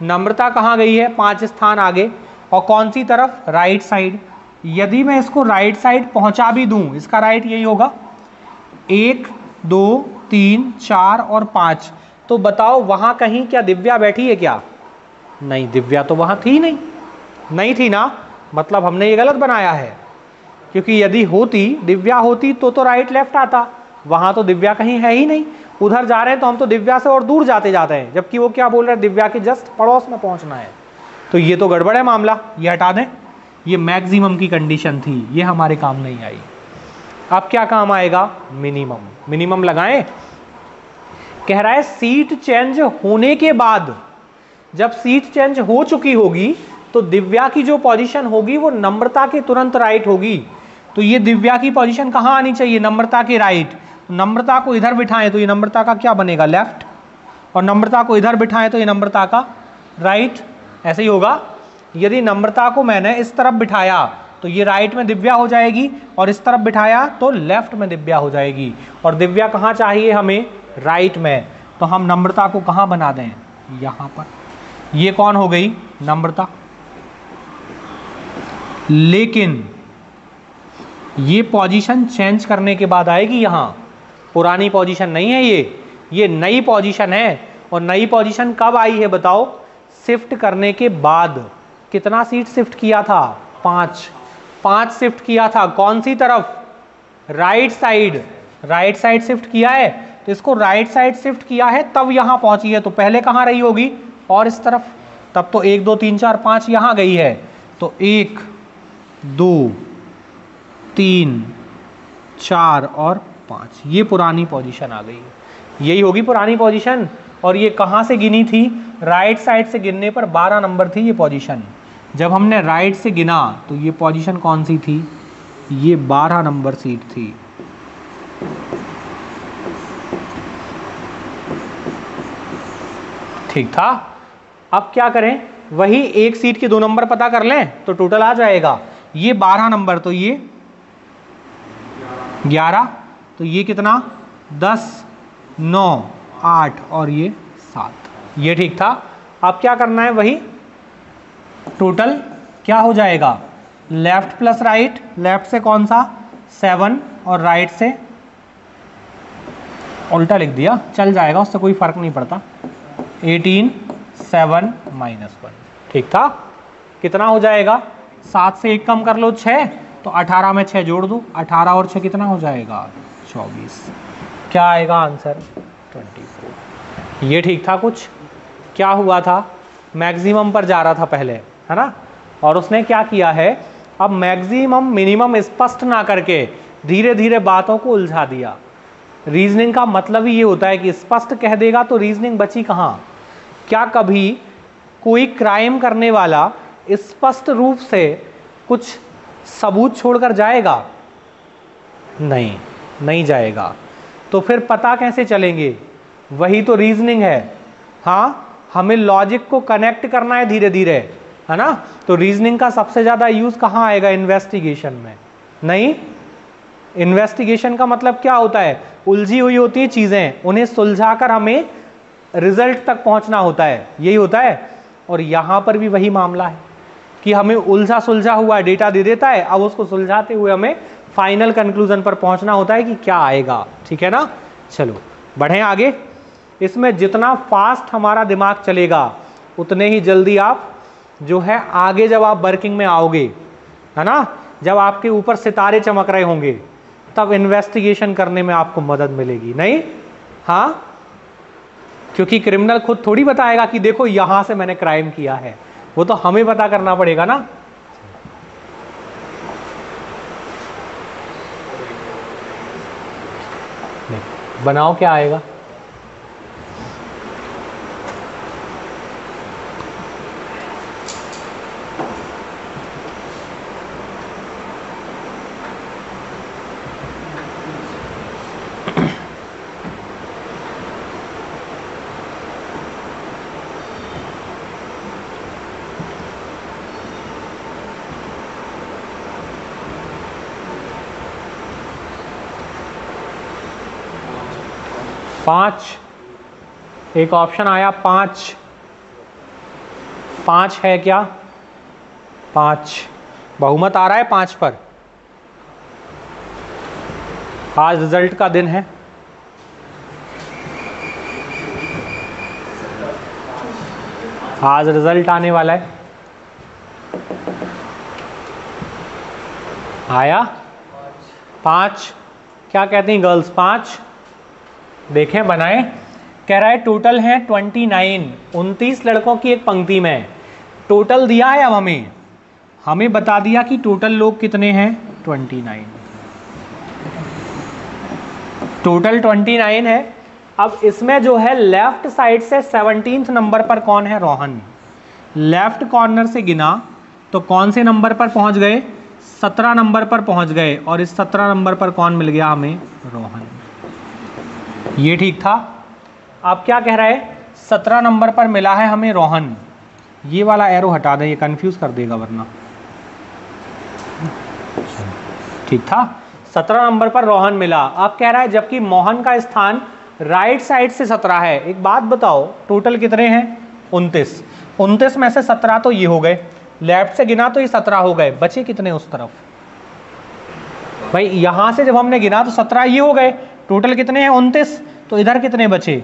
नम्रता कहां गई है? 5 स्थान आगे, और कौन सी तरफ? Right side. यदि मैं इसको राइट साइड पहुंचा भी दूं, इसका राइट यही होगा, 1 2 3 4 और 5, तो बताओ वहां कहीं क्या दिव्या बैठी है क्या? नहीं, दिव्या तो वहां थी नहीं थी ना, मतलब हमने ये गलत बनाया है, क्योंकि यदि होती, दिव्या होती तो राइट लेफ्ट आता, वहां तो दिव्या कहीं है ही नहीं। उधर जा रहे हैं तो हम तो दिव्या से और दूर जाते हैं, जबकि वो क्या बोल रहे हैं? दिव्या के जस्ट पड़ोस में पहुंचना है। तो ये तो गड़बड़ है मामला, ये हटा दें। ये मैक्सिमम की कंडीशन थी, ये हमारे काम नहीं आई। अब क्या काम आएगा? मिनिमम। मिनिमम लगाएं। कह रहा है सीट चेंज होने के बाद, जब सीट चेंज हो चुकी होगी तो दिव्या की जो पोजीशन होगी वो नम्रता के तुरंत राइट होगी। तो ये दिव्या की पोजीशन कहां आनी चाहिए? नम्रता के राइट। नम्रता को इधर बिठाएं तो ये नम्रता का क्या बनेगा? लेफ्ट। और नम्रता को इधर बिठाएं तो ये नम्रता का राइट। ऐसे ही होगा। यदि नम्रता को मैंने इस तरफ बिठाया तो ये राइट में दिव्या हो जाएगी, और इस तरफ बिठाया तो लेफ्ट में दिव्या हो जाएगी। और दिव्या कहाँ चाहिए हमें? राइट में। तो हम नम्रता को कहाँ बना दें? यहां पर। ये कौन हो गई? नम्रता। लेकिन ये पोजीशन चेंज करने के बाद आएगी यहां, पुरानी पोजीशन नहीं है ये नई पोजीशन है। और नई पोजीशन कब आई है बताओ? शिफ्ट करने के बाद। कितना सीट शिफ्ट किया था? 5 शिफ्ट किया था। कौन सी तरफ? Right side. Right side shift किया है, तो इसको राइट साइड शिफ्ट किया है तब यहां पहुंची है। तो पहले कहां रही होगी? और इस तरफ। तब तो 1 2 3 4 5 यहां गई है। तो 1 2 3 4 और 5, ये पुरानी पोजीशन आ गई है। यही होगी पुरानी पोजीशन। और ये कहां से गिनी थी? राइट साइड से गिनने पर 12 नंबर थी ये पोजीशन। जब हमने राइट से गिना तो ये पोजीशन कौन सी थी? ये 12 नंबर सीट थी। ठीक था। अब क्या करें, वही एक सीट के 2 नंबर पता कर लें तो टोटल आ जाएगा। ये 12 नंबर तो ये 11, तो ये कितना 10, 9, 8 और ये 7, ये ठीक था। अब क्या करना है, वही टोटल क्या हो जाएगा, लेफ्ट प्लस राइट, लेफ्ट से कौन सा 7 और राइट से उल्टा लिख दिया, चल जाएगा, उससे कोई फर्क नहीं पड़ता। 18, 7 -1, ठीक था। कितना हो जाएगा, 7 से 1 कम कर लो 6, तो 18 में 6 जोड़ दो, 18 और 6 कितना हो जाएगा 24, क्या आएगा आंसर 24। ये ठीक था। कुछ क्या हुआ था, मैक्सिमम पर जा रहा था पहले, है ना, और उसने क्या किया है, अब मैक्सिमम मिनिमम स्पष्ट ना करके धीरे धीरे बातों को उलझा दिया। रीजनिंग का मतलब ही ये होता है कि स्पष्ट कह देगा तो रीजनिंग बची कहाँ। क्या कभी कोई क्राइम करने वाला स्पष्ट रूप से कुछ सबूत छोड़कर जाएगा, नहीं, नहीं जाएगा। तो फिर पता कैसे चलेंगे, वही तो रीजनिंग है। हाँ, हमें लॉजिक को कनेक्ट करना है धीरे धीरे, है ना। तो रीजनिंग का सबसे ज्यादा यूज कहाँ आएगा, इन्वेस्टिगेशन में। नहीं, इन्वेस्टिगेशन का मतलब क्या होता है, उलझी हुई होती है चीजें, उन्हें सुलझाकर हमें रिजल्ट तक पहुंचना होता है, यही होता है। और यहां पर भी वही मामला है कि हमें उलझा सुलझा हुआ डेटा दे देता है, अब उसको सुलझाते हुए हमें फाइनल कंक्लूजन पर पहुंचना होता है कि क्या आएगा, ठीक है ना। चलो बढ़ें आगे। इसमें जितना फास्ट हमारा दिमाग चलेगा उतने ही जल्दी आप जो है आगे जब आप वर्किंग में आओगे, है ना, जब आपके ऊपर सितारे चमक रहे होंगे, तब इन्वेस्टिगेशन करने में आपको मदद मिलेगी। नहीं, हाँ, क्योंकि क्रिमिनल खुद थोड़ी बताएगा कि देखो यहां से मैंने क्राइम किया है, वो तो हमें पता करना पड़ेगा ना। बनाओ क्या आएगा, पांच, एक ऑप्शन आया 5, 5 है क्या, 5 बहुमत आ रहा है 5 पर। आज रिजल्ट का दिन है, आज रिजल्ट आने वाला है। आया 5, क्या कहती हैं गर्ल्स, 5 देखें बनाएं। कह रहा है टोटल है 29, 29 लड़कों की एक पंक्ति में टोटल दिया है। अब हमें बता दिया कि टोटल लोग कितने हैं, 29, टोटल 29 है। अब इसमें जो है लेफ्ट साइड से 17th नंबर पर कौन है, रोहन। लेफ्ट कॉर्नर से गिना तो कौन से नंबर पर पहुंच गए, 17 नंबर पर पहुंच गए, और इस 17 नंबर पर कौन मिल गया हमें, रोहन। ये ठीक था। अब क्या कह रहा है, 17 नंबर पर मिला है हमें रोहन। ये वाला एरो हटा दें, ये कंफ्यूज कर देगा वरना। ठीक था, 17 नंबर पर रोहन मिला। अब कह रहा है जबकि मोहन का स्थान राइट साइड से 17 है। एक बात बताओ, टोटल कितने हैं, 29, 29 में से 17 तो ये हो गए, लेफ्ट से गिना तो ये 17 हो गए, बचे कितने उस तरफ। भाई यहां से जब हमने गिना तो 17 ये हो गए, टोटल कितने हैं 29, तो इधर कितने बचे,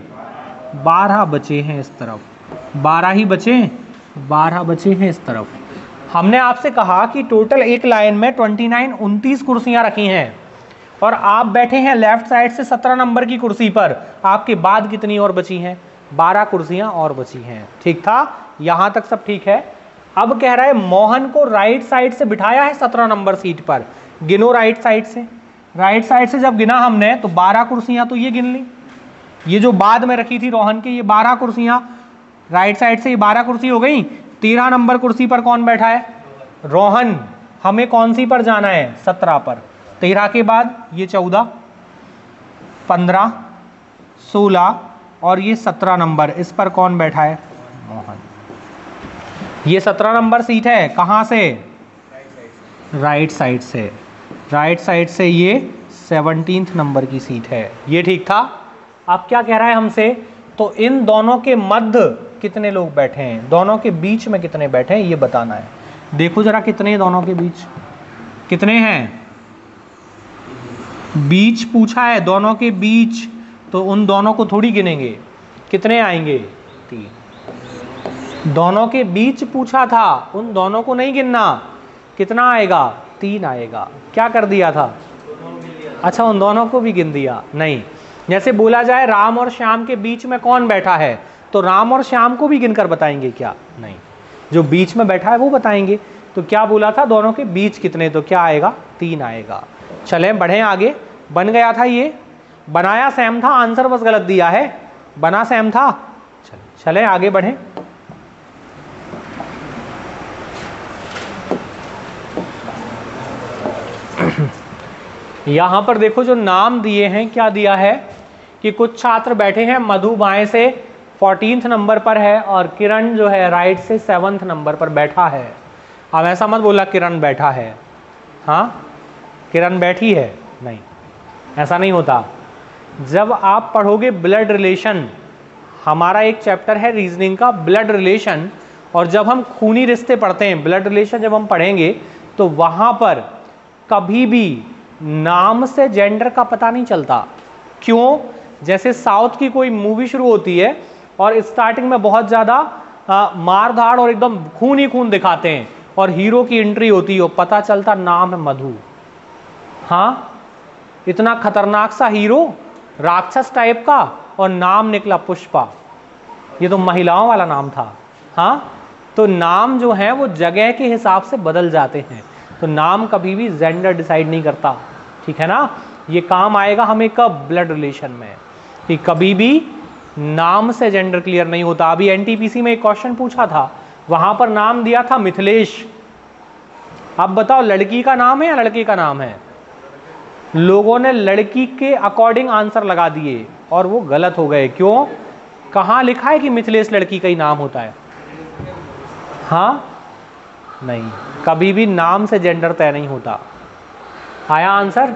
12 बचे हैं इस तरफ, 12 ही बचे, 12 बचे हैं इस तरफ। हमने आपसे कहा कि टोटल एक लाइन में 29 कुर्सियां रखी हैं, और आप बैठे हैं लेफ्ट साइड से 17 नंबर की कुर्सी पर, आपके बाद कितनी और बची हैं, 12 कुर्सियां और बची हैं। ठीक था, यहां तक सब ठीक है। अब कह रहा है मोहन को राइट साइड से बिठाया है 17 नंबर सीट पर, गिनो राइट साइड से। राइट साइड से जब गिना हमने तो 12 कुर्सियां तो ये गिन ली, ये जो बाद में रखी थी रोहन के, ये 12 कुर्सियां, राइट साइड से ये 12 कुर्सी हो गई। 13 नंबर कुर्सी पर कौन बैठा है, रोहन। हमें कौन सी पर जाना है, 17 पर। 13 के बाद ये 14, 15, 16 और ये 17 नंबर, इस पर कौन बैठा है? मोहन। ये 17 नंबर सीट है, कहाँ से? राइट साइड से। राइट साइड से ये 17 नंबर की सीट है। ये ठीक था। अब क्या कह रहा है हमसे? तो इन दोनों के मध्य कितने लोग बैठे हैं, दोनों के बीच में कितने बैठे हैं, ये बताना है। देखो जरा कितने दोनों के बीच, कितने हैं? बीच पूछा है, दोनों के बीच, तो उन दोनों को थोड़ी गिनेंगे। कितने आएंगे? 3। दोनों के बीच पूछा था, उन दोनों को नहीं गिनना। कितना आएगा? 3 आएगा। क्या कर दिया था? अच्छा, उन दोनों को भी गिन दिया? नहीं। जैसे बोला जाए राम और श्याम के बीच में कौन बैठा है, तो राम और श्याम को भी गिनकर बताएंगे क्या? नहीं, जो बीच में बैठा है वो बताएंगे। तो क्या बोला था? दोनों के बीच कितने, तो क्या आएगा? 3 आएगा। चले बढ़े आगे। बन गया था ये, बनाया सेम था, आंसर बस गलत दिया है, बना सेम था। चले आगे बढ़े। यहां पर देखो जो नाम दिए हैं, क्या दिया है कि कुछ छात्र बैठे हैं, मधु बाएं से 14th नंबर पर है और किरण जो है राइट से 7th नंबर पर बैठा है। अब ऐसा मत बोला किरण बैठा है, हाँ किरण बैठी है, नहीं, ऐसा नहीं होता। जब आप पढ़ोगे ब्लड रिलेशन, हमारा एक चैप्टर है रीजनिंग का ब्लड रिलेशन, और जब हम खूनी रिश्ते पढ़ते हैं, ब्लड रिलेशन जब हम पढ़ेंगे, तो वहाँ पर कभी भी नाम से जेंडर का पता नहीं चलता। क्यों? जैसे साउथ की कोई मूवी शुरू होती है और स्टार्टिंग में बहुत ज़्यादा मार धाड़ और एकदम खून ही खून दिखाते हैं, और हीरो की एंट्री होती है और पता चलता नाम है मधु। हाँ, इतना खतरनाक सा हीरो, राक्षस टाइप का, और नाम निकला पुष्पा। ये तो महिलाओं वाला नाम था। हाँ, तो नाम जो है वो जगह के हिसाब से बदल जाते हैं, तो नाम कभी भी जेंडर डिसाइड नहीं करता, ठीक है ना। ये काम आएगा हमें कब? ब्लड रिलेशन में, कि कभी भी नाम से जेंडर क्लियर नहीं होता। अभी एनटीपीसी में एक क्वेश्चन पूछा था, वहां पर नाम दिया था मिथिलेश। अब बताओ लड़की का नाम है या लड़के का नाम है? लोगों ने लड़की के अकॉर्डिंग आंसर लगा दिए और वो गलत हो गए। क्यों? कहाँ लिखा है कि मिथिलेश लड़की का ही नाम होता है? हाँ, नहीं, कभी भी नाम से जेंडर तय नहीं होता। आया आंसर?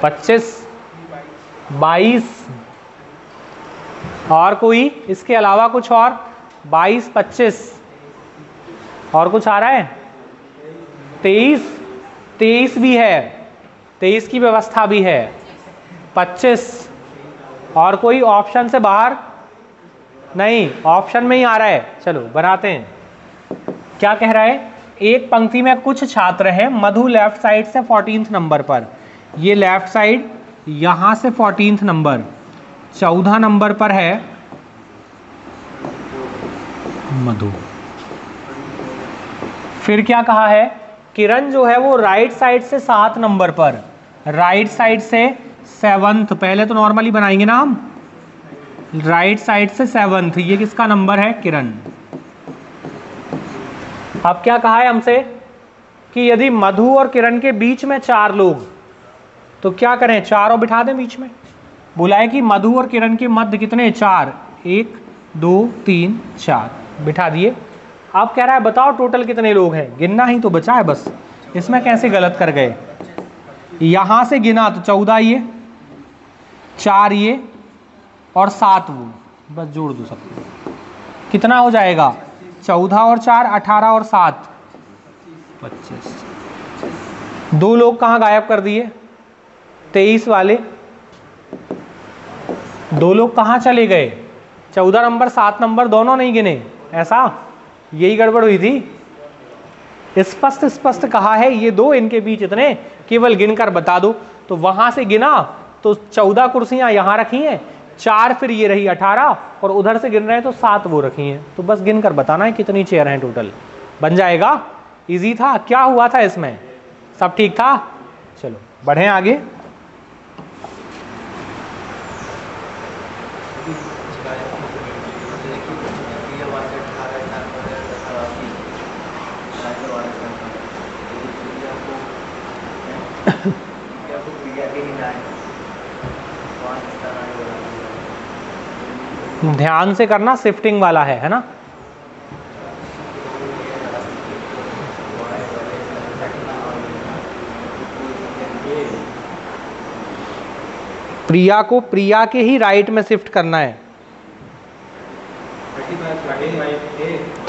25, 22, और कोई इसके अलावा कुछ और? 22, 25 और कुछ आ रहा है? 23, 23 भी है, 23 की व्यवस्था भी है। 25 और कोई ऑप्शन से बाहर? नहीं, ऑप्शन में ही आ रहा है। चलो बनाते हैं। क्या कह रहा है? एक पंक्ति में कुछ छात्र हैं, मधु लेफ्ट साइड से 14th नंबर पर, ये लेफ्ट साइड यहां से 14th नंबर, 14 नंबर पर है मधु। फिर क्या कहा है? किरण जो है वो राइट साइड से 7 नंबर पर, राइट साइड से 7th, पहले तो नॉर्मली बनाएंगे ना हम, राइट साइड से 7th, ये किसका नंबर है? किरण। अब क्या कहा है हमसे कि यदि मधु और किरण के बीच में 4 लोग, तो क्या करें? चारों बिठा दें बीच में। बोला है कि मधु और किरण के मध्य कितने? 4, 1, 2, 3, 4 बिठा दिए। अब कह रहा है बताओ टोटल कितने लोग हैं, गिनना ही तो बचा है बस। इसमें कैसे गलत कर गए? यहां से गिना तो 14 ये, 4 ये और 7 वो, बस जोड़ दो सबको, कितना हो जाएगा? 14 और 4 18 और 7 25। 2 लोग कहाँ गायब कर दिए? 23 वाले 2 लोग कहाँ चले गए? 14 नंबर 7 नंबर दोनों नहीं गिने, ऐसा? यही गड़बड़ हुई थी। स्पष्ट स्पष्ट कहा है ये 2 इनके बीच इतने, केवल गिनकर बता दो। तो वहां से गिना तो 14 कुर्सियां यहां रखी हैं, 4 फिर ये रही 18, और उधर से गिन रहे हैं तो 7 वो रखी हैं। तो बस गिनकर बताना है कितनी चेयर हैं टोटल, बन जाएगा। इजी था। क्या हुआ था इसमें? सब ठीक था। चलो बढ़े आगे। ध्यान से करना, शिफ्टिंग वाला है ना। प्रिया को प्रिया के ही राइट में शिफ्ट करना है।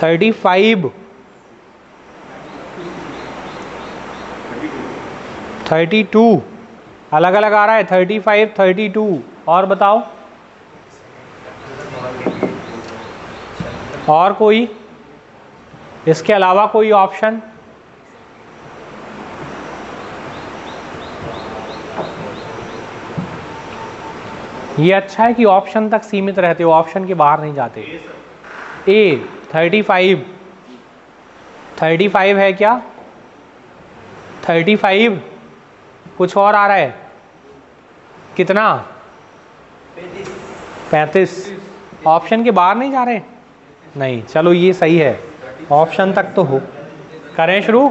35 32 अलग अलग आ रहा है। 35 32 और बताओ, और कोई इसके अलावा कोई ऑप्शन? ये अच्छा है कि ऑप्शन तक सीमित रहते हो, ऑप्शन के बाहर नहीं जाते। ए 35 है क्या? 35 कुछ और आ रहा है? कितना? 35 ऑप्शन के बाहर नहीं जा रहे? नहीं, चलो ये सही है, ऑप्शन तक तो हो। करें शुरू।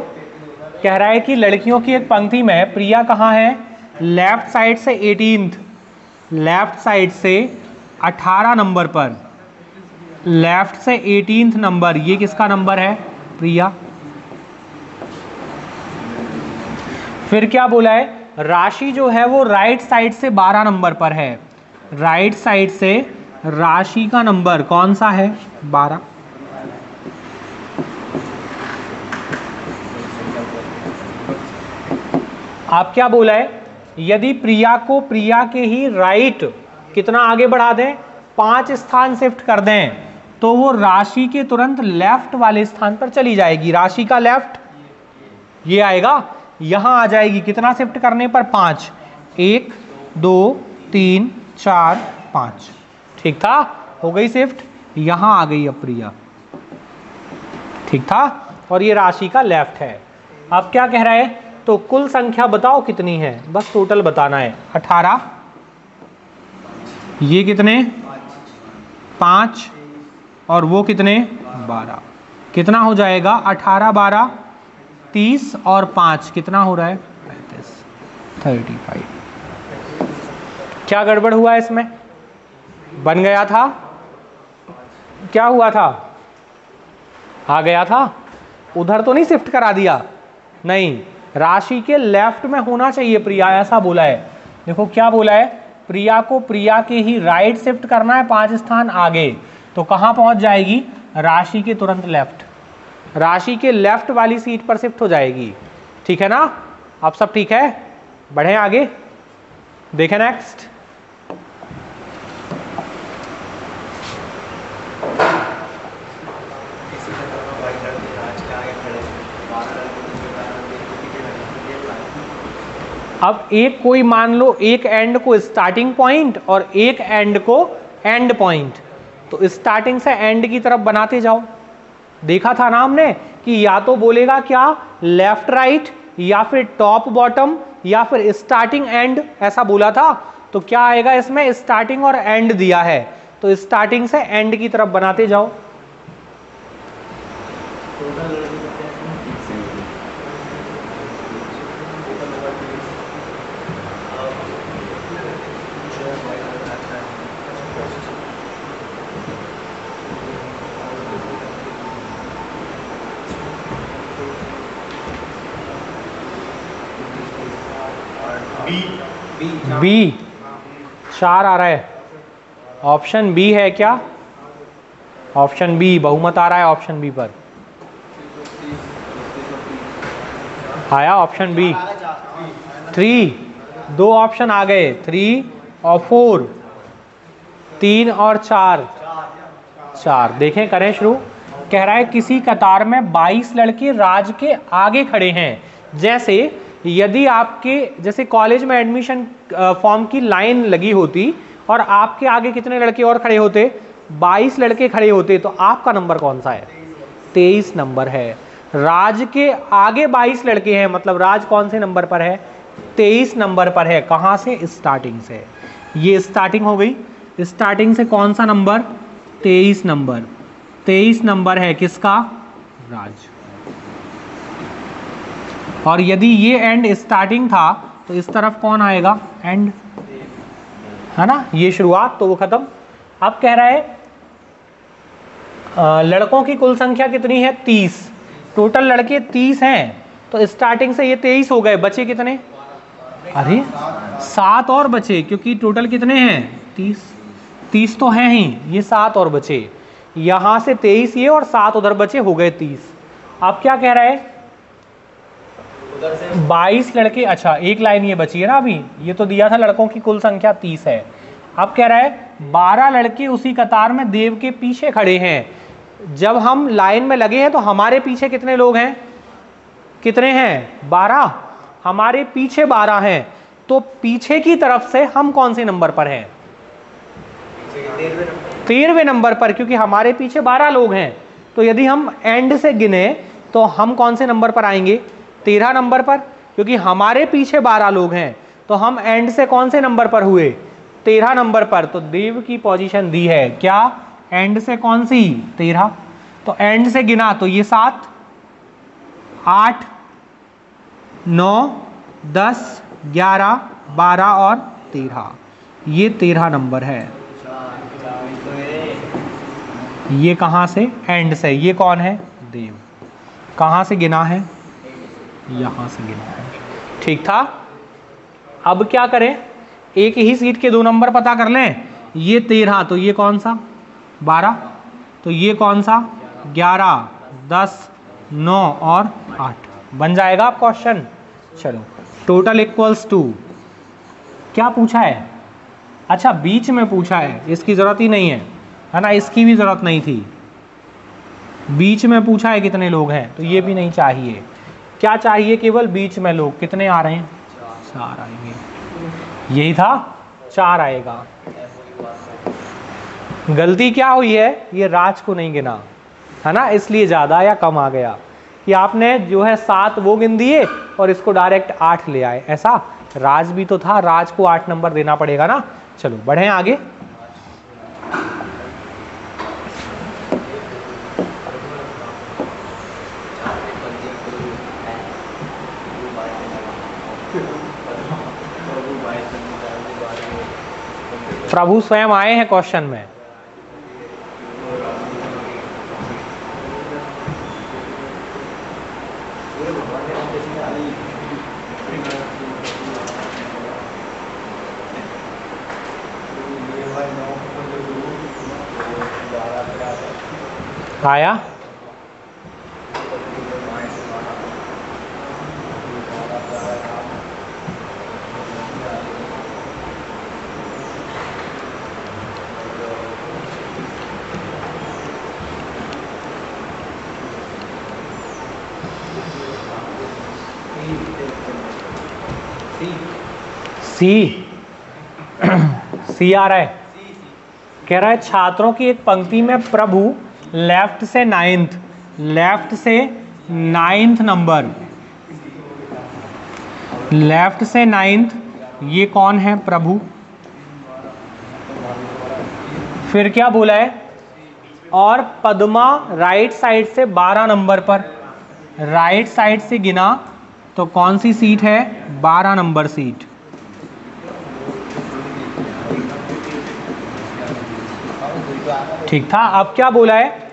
कह रहा है कि लड़कियों की एक पंक्ति में प्रिया कहाँ है? लेफ्ट साइड से 18th, लेफ्ट साइड से 18 नंबर पर, लेफ्ट से 18th नंबर। ये किसका नंबर है? प्रिया। फिर क्या बोला है? राशि जो है वो राइट साइड से 12 नंबर पर है। राइट साइड से राशि का नंबर कौन सा है? 12। आप क्या बोला है? यदि प्रिया को प्रिया के ही राइट कितना आगे बढ़ा दें? 5 स्थान शिफ्ट कर दें, तो वो राशि के तुरंत लेफ्ट वाले स्थान पर चली जाएगी। राशि का लेफ्ट ये आएगा, यहां आ जाएगी। कितना शिफ्ट करने पर? 5। 1 2 3 4 5। ठीक था, हो गई शिफ्ट। यहां आ गई अब प्रिया। ठीक था, और ये राशि का लेफ्ट है। अब क्या कह रहा है? तो कुल संख्या बताओ कितनी है, बस टोटल बताना है। 18, ये कितने? 5, और वो कितने? 12। कितना हो जाएगा? 18 12 30 और 5 कितना हो रहा है? 35। क्या गड़बड़ हुआ इसमें? बन गया था? क्या हुआ था? आ गया था? उधर तो नहीं शिफ्ट करा दिया? नहीं, राशि के लेफ्ट में होना चाहिए प्रिया, ऐसा बोला है। देखो क्या बोला है? प्रिया को प्रिया के ही राइट शिफ्ट करना है 5 स्थान आगे, तो कहां पहुंच जाएगी? राशि के तुरंत लेफ्ट, राशि के लेफ्ट वाली सीट पर शिफ्ट हो जाएगी। ठीक है ना? अब सब ठीक है? बढ़े आगे, देखें नेक्स्ट। अब एक कोई मान लो एक एंड को स्टार्टिंग पॉइंट और एक एंड को एंड पॉइंट, तो स्टार्टिंग से एंड की तरफ बनाते जाओ। देखा था ना हमने कि या तो बोलेगा क्या लेफ्ट राइट, या फिर टॉप बॉटम, या फिर स्टार्टिंग एंड, ऐसा बोला था। तो क्या आएगा इसमें? स्टार्टिंग और एंड दिया है, तो स्टार्टिंग से एंड की तरफ बनाते जाओ। बी 4 आ रहा है। ऑप्शन बी है क्या? ऑप्शन बी बहुमत आ रहा है ऑप्शन बी पर। आया ऑप्शन बी। 3, 2 ऑप्शन आ गए, 3 और 4, 3 और 4। देखें, करें शुरू। कह रहा है किसी कतार में 22 लड़के राज के आगे खड़े हैं। जैसे यदि आपके जैसे कॉलेज में एडमिशन फॉर्म की लाइन लगी होती और आपके आगे कितने लड़के और खड़े होते? 22 लड़के खड़े होते, तो आपका नंबर कौन सा है? 23 नंबर है। राज के आगे 22 लड़के हैं, मतलब राज कौन से नंबर पर है? 23 नंबर पर है। कहां से? स्टार्टिंग से। ये स्टार्टिंग हो गई। स्टार्टिंग से कौन सा नंबर? 23 नंबर। 23 नंबर है किसका? राज। और यदि ये एंड स्टार्टिंग था तो इस तरफ कौन आएगा? एंड, है ना? ये शुरुआत तो वो खत्म। अब कह रहा है लड़कों की कुल संख्या कितनी है 30, टोटल लड़के 30 हैं, तो स्टार्टिंग से ये 23 हो गए, बचे कितने, अरे 7 और बचे, क्योंकि टोटल कितने हैं 30 तो हैं ही, ये 7 और बचे, यहां से 23 ये और 7 उधर बचे, हो गए 30। अब क्या कह रहा है 22 लड़के, अच्छा एक लाइन ये बची है ना, अभी ये तो दिया था लड़कों की कुल संख्या 30 है। अब कह रहा है 12 लड़के उसी कतार में देव के पीछे खड़े हैं। जब हम लाइन में लगे हैं तो हमारे पीछे कितने लोग हैं, कितने हैं 12, हमारे पीछे 12 हैं, तो पीछे की तरफ से हम कौन से नंबर पर हैं, 13वें नंबर पर, क्योंकि हमारे पीछे 12 लोग हैं। तो यदि हम एंड से गिने तो हम कौन से नंबर पर आएंगे, 13 नंबर पर, क्योंकि हमारे पीछे 12 लोग हैं, तो हम एंड से कौन से नंबर पर हुए, 13 नंबर पर। तो देव की पोजीशन दी है क्या, एंड से कौन सी 13, तो एंड से गिना तो ये 7, 8, 9, 10, 11, 12 और 13, ये 13 नंबर है। ये कहां से, एंड से, ये कौन है देव, कहां से गिना है, यहां से गिना है, ठीक था। अब क्या करें, एक ही सीट के 2 नंबर पता कर लें, ये 13 तो ये कौन सा 12, तो ये कौन सा 11, 10, 9 और 8, बन जाएगा आप क्वेश्चन। चलो टोटल इक्वल्स टू, क्या पूछा है, अच्छा बीच में पूछा है, इसकी जरूरत ही नहीं है ना, इसकी भी जरूरत नहीं थी, बीच में पूछा है कितने लोग हैं, तो ये भी नहीं चाहिए, क्या चाहिए केवल बीच में लोग कितने आ रहे हैं, 4 आएंगे, यही था 4 आएगा। गलती क्या हुई है, ये राज को नहीं गिना है ना, इसलिए ज्यादा या कम आ गया, कि आपने जो है 7 वो गिन दिए और इसको डायरेक्ट 8 ले आए, ऐसा राज भी तो था, राज को 8 नंबर देना पड़ेगा ना। चलो बढ़े आगे, प्रभु स्वयं आए हैं क्वेश्चन में, आया सी सी आ रहा है, कह रहा है छात्रों की एक पंक्ति में प्रभु लेफ्ट से 9th, लेफ्ट से 9th नंबर, लेफ्ट से 9th, ये कौन है प्रभु, फिर क्या बोला है, और पद्मा राइट साइड से 12 नंबर पर, राइट साइड से गिना तो कौन सी सीट है, 12 नंबर सीट। ठीक था। अब क्या बोला है,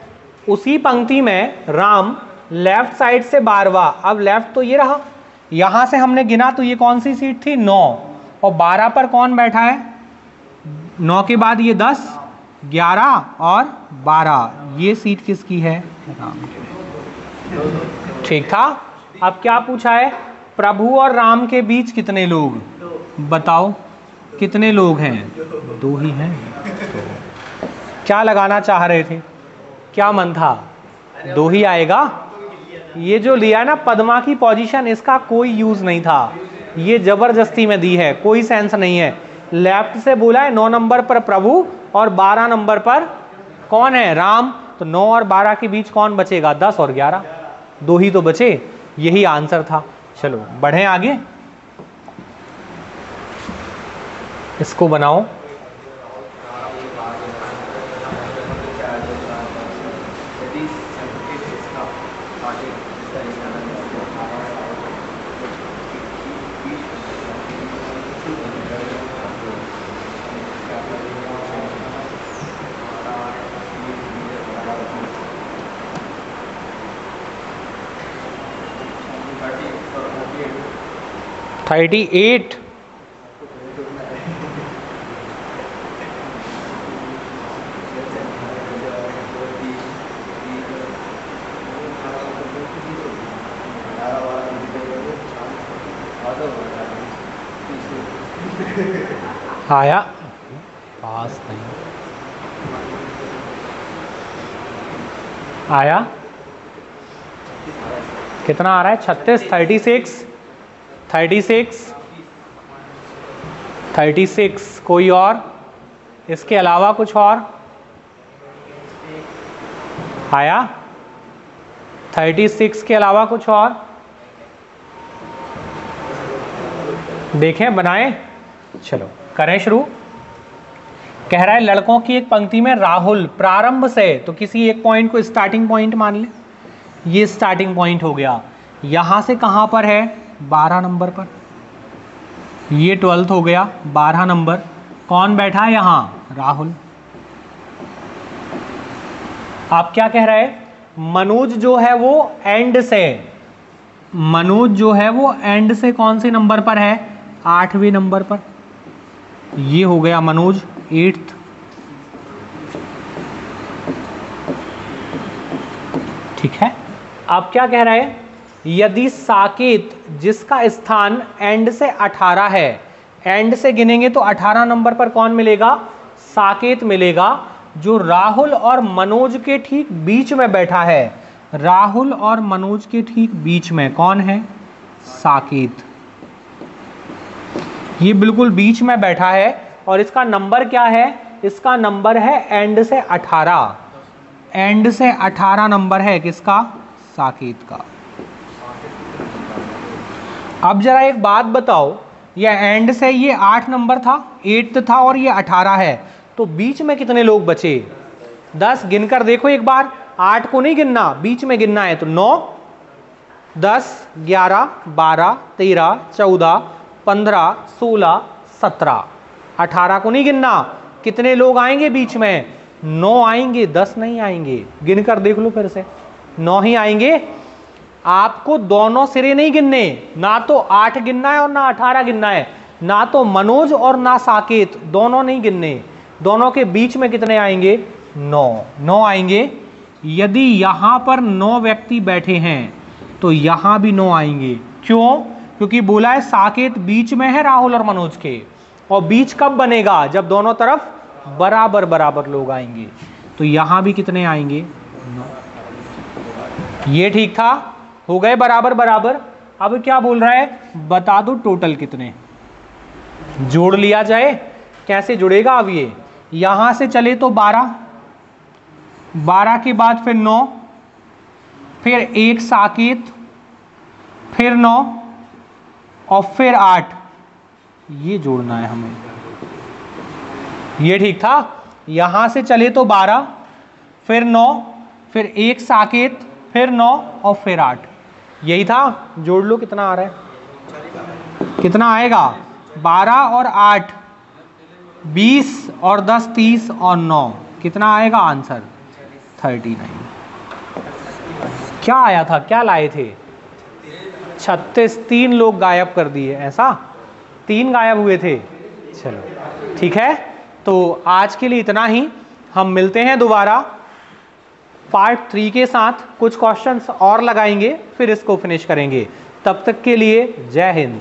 उसी पंक्ति में राम लेफ्ट साइड से 12वां, अब लेफ्ट तो ये रहा, यहां से हमने गिना तो ये कौन सी सीट थी 9, और 12 पर कौन बैठा है, 9 के बाद ये 10, 11 और 12, ये सीट किसकी है, राम की। ठीक था। अब क्या पूछा है, प्रभु और राम के बीच कितने लोग, बताओ कितने लोग हैं, 2 ही हैं। क्या लगाना चाह रहे थे, क्या मन था, 2 ही आएगा। ये जो लिया ना पद्मा की पोजीशन, इसका कोई यूज नहीं था, ये जबरदस्ती में दी है, कोई सेंस नहीं है। लेफ्ट से बोला है 9 नंबर पर प्रभु और 12 नंबर पर कौन है, राम, तो 9 और 12 के बीच कौन बचेगा, 10 और 11, 2 ही तो बचे, यही आंसर था। चलो बढ़े आगे, इसको बनाओ। 38। आया पास नहीं आया, कितना आ रहा है? 36, 36। कोई और इसके अलावा कुछ और आया? 36 के अलावा कुछ और देखें, बनाएं। चलो करें शुरू। कह रहा है लड़कों की एक पंक्ति में राहुल प्रारंभ से, तो किसी एक पॉइंट को स्टार्टिंग पॉइंट मान ले, ये स्टार्टिंग पॉइंट हो गया। यहां से कहां पर है? 12 नंबर पर। ये 12th हो गया, 12 नंबर। कौन बैठा है यहां? राहुल। आप क्या कह रहे हैं? मनोज जो है वो एंड से, मनोज जो है वो एंड से कौन से नंबर पर है? 8वें नंबर पर। ये हो गया मनोज 8th। ठीक है। अब क्या कह रहे हैं? यदि साकेत जिसका स्थान एंड से 18 है, एंड से गिनेंगे तो 18 नंबर पर कौन मिलेगा? साकेत मिलेगा, जो राहुल और मनोज के ठीक बीच में बैठा है। राहुल और मनोज के ठीक बीच में कौन है? साकेत। ये बिल्कुल बीच में बैठा है और इसका नंबर क्या है? इसका नंबर है एंड से 18। एंड से 18 नंबर है किसका? साकेत का। अब जरा एक बात बताओ, ये एंड से ये 8 नंबर था, 8 था और ये 18 है, तो बीच में कितने लोग बचे? 10। गिनकर देखो एक बार, 8 को नहीं गिनना, बीच में गिनना है। तो 9, 10, 11, 12, 13, 14, 15, 16, 17, 18 को नहीं गिनना। कितने लोग आएंगे बीच में? 9 आएंगे, 10 नहीं आएंगे। गिनकर देख लो फिर से, 9 ही आएंगे। आपको दोनों सिरे नहीं गिनने, ना तो 8 गिनना है और ना 18 गिनना है, ना तो मनोज और ना साकेत, दोनों नहीं गिनने। दोनों के बीच में कितने आएंगे? 9 आएंगे। यदि यहां पर 9 व्यक्ति बैठे हैं तो यहां भी 9 आएंगे। क्यों? क्योंकि बोला है साकेत बीच में है राहुल और मनोज के, और बीच कब बनेगा? जब दोनों तरफ बराबर बराबर लोग आएंगे। तो यहां भी कितने आएंगे? 9। ये ठीक था, हो गए बराबर बराबर। अब क्या बोल रहा है? बता दो टोटल कितने। जोड़ लिया जाए। कैसे जुड़ेगा? अब ये यहां से चले तो 12, 12 के बाद फिर 9, फिर 1 साकेत, फिर 9 और फिर 8। ये जोड़ना है हमें। ये ठीक था। यहां से चले तो 12, फिर 9, फिर 1 साकेत, फिर 9 और फिर 8। यही था। जोड़ लो कितना आ रहा है? कितना आएगा? 12 और 8 20 और 10 30 और 9 कितना आएगा आंसर? 39। क्या आया था? क्या लाए थे? 36। 3 लोग गायब कर दिए, ऐसा 3 गायब हुए थे। चलो ठीक है, तो आज के लिए इतना ही। हम मिलते हैं दोबारा पार्ट 3 के साथ। कुछ क्वेश्चंस और लगाएंगे, फिर इसको फिनिश करेंगे। तब तक के लिए जय हिंद।